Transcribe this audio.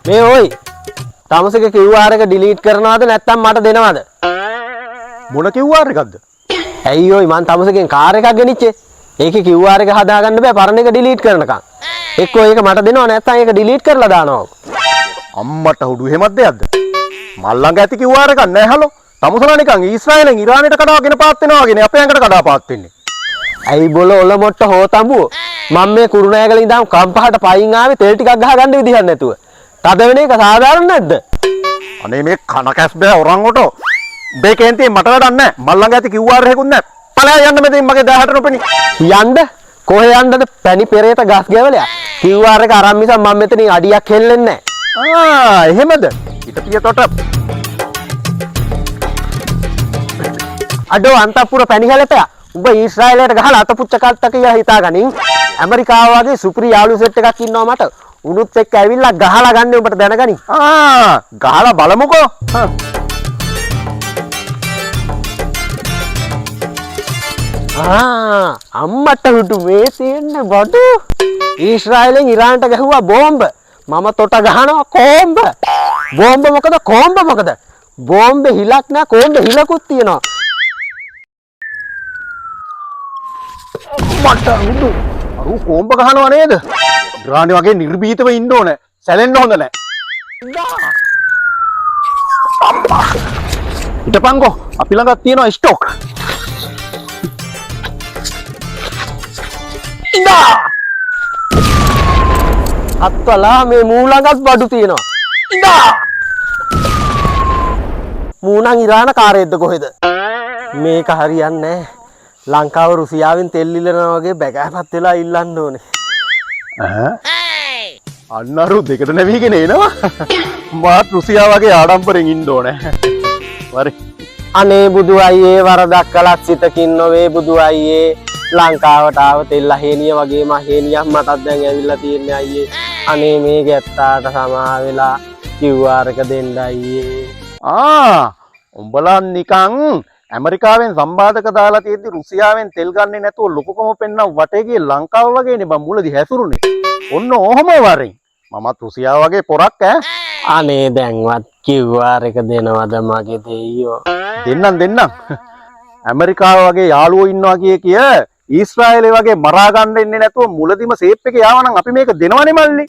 මේ ඔයි තමසගේ QR එක ඩිලීට් කරනවද නැත්නම් මට දෙනවද? මොන QR එකක්ද? ඇයි ඔයි මං තමසගෙන් කාර් එකක් ගෙනිච්චේ. ඒකේ QR එක හදාගන්න බෑ පරණ එක ඩිලීට් කරනකම්. එක්කෝ ඒක මට දෙනවා නැත්නම් ඒක ඩිලීට් කරලා දානවා. අම්මට හුඩු එහෙමත් දෙයක්ද? මල් ළඟ ඇති QR එකක් නැහැ හලෝ. තමුසලා නිකන් ඊශ්‍රායලෙන් ඉරානයට කඩාගෙන පාත් වෙනවා වගේනේ අපේ ඇඟට කඩා පාත් වෙන්නේ. ඇයි බොල ඔල මොට්ට හොතඹුව. මම මේ කුරුණෑගල ඉඳන් කම්පහට පයින් ආවේ තෙල් ටිකක් ගහගන්න විදිහක් නැතුව. තද වෙන එක සාධාරණ නැද්ද? අනේ මේ කන කැස් බෑ ඔරංගොටෝ. උඹේ කේන්තියේ මට වැඩක් නැහැ. මල් ළඟ ඇති QR එකකුත් නැහැ. පළයා යන්න මෙතෙන් මගේ 10ට නොපෙනි. යන්න කොහේ යන්නද? පැණි පෙරේත ගස් ගැවලයා. QR එක අරන් මිස මම මෙතනින් අඩියක් හෙල්ලෙන්නේ නැහැ. එහෙමද? පිටියතොට අඩෝ අන්තපුර පැණි හැලපෑ. උඹ ඊශ්‍රායලයට ගහලා අතපුච්ච කට්ට කියලා හිතාගනින්. ඇමරිකාව වගේ සුපිරි යාළු සෙට් එකක් ඉන්නවා මට. උනුත් එක්ක ඇවිල්ලා ගහලා ගන්න උඹට දැනගනි. ගහලා බලමුකෝ. අම්මට හුටු මේ තියෙන්නේ බඩු. ඊශ්‍රායලෙන් ඉරානට ගැහුවා බෝම්බ. මම තොට ගහනවා කොම්බ. බෝම්බ මොකද? කොම්බ මොකද? බෝම්බේ හිලක් නෑ කොම්බේ හිලකුත් තියෙනවා. මට හුදු අරු කොම්බ ගහනවා නේද? ග්‍රාණි වගේ නිර්භීතව ඉන්න ඕනේ. සැලෙන්න හොඳ නැහැ. අම්මා. ඊටපන්කෝ අපි ළඟ තියෙනවා ස්ටොක්. ඉඳා. අත්වලා මේ මූලඟත් බඩු තියෙනවා. ඉඳා. මූණන් ඉරාන කාරයේද කොහෙද? මේක හරියන්නේ නැහැ. ලංකාව රුසියාවෙන් තෙල් ඉල්ලනවා වගේ බැගෑපත් වෙලා ඉල්ලන්න ඕනේ. අන්නරු දෙකට නැවිගෙන එනවා. මාත් රුසියාව වගේ ආඩම්බරෙන් ඉන්න ඕනේ. වරි. අනේ බුදු අයියේ වරදක් කළත් සිතකින් නොවේ බුදු අයියේ. ලංකාවට ආව තෙල් අහේනිය වගේම අහේනියක් මටත් දැන් ඇවිල්ලා තියෙන්නේ අයියේ. අනේ මේ ගැත්තාට සමා වෙලා QR එක දෙන්න අයියේ. උඹලා නිකන් ඇමරිකාවෙන් සම්බාධක දාලා තියෙද්දි රුසියාවෙන් තෙල් ගන්නේ නැතුව ලොකුකම පෙන්නව වටේ ගියේ ලංකාව වගේනේ බං මුලදී හැසුරුනේ. ඔන්න ඔහම වරින්. මමත් රුසියාව වගේ පොරක් අනේ දැන්වත් QR එක දෙනවද මගේ දෙයියෝ? දෙන්නම්. ඇමරිකාව වගේ යාළුවෝ ඉන්නවා කිය ඊශ්‍රායලේ වගේ මරා ගන්න ඉන්නේ නැතුව මුලදිම සේප් එකේ යාවනම් අපි මේක දෙනවනේ මල්ලි.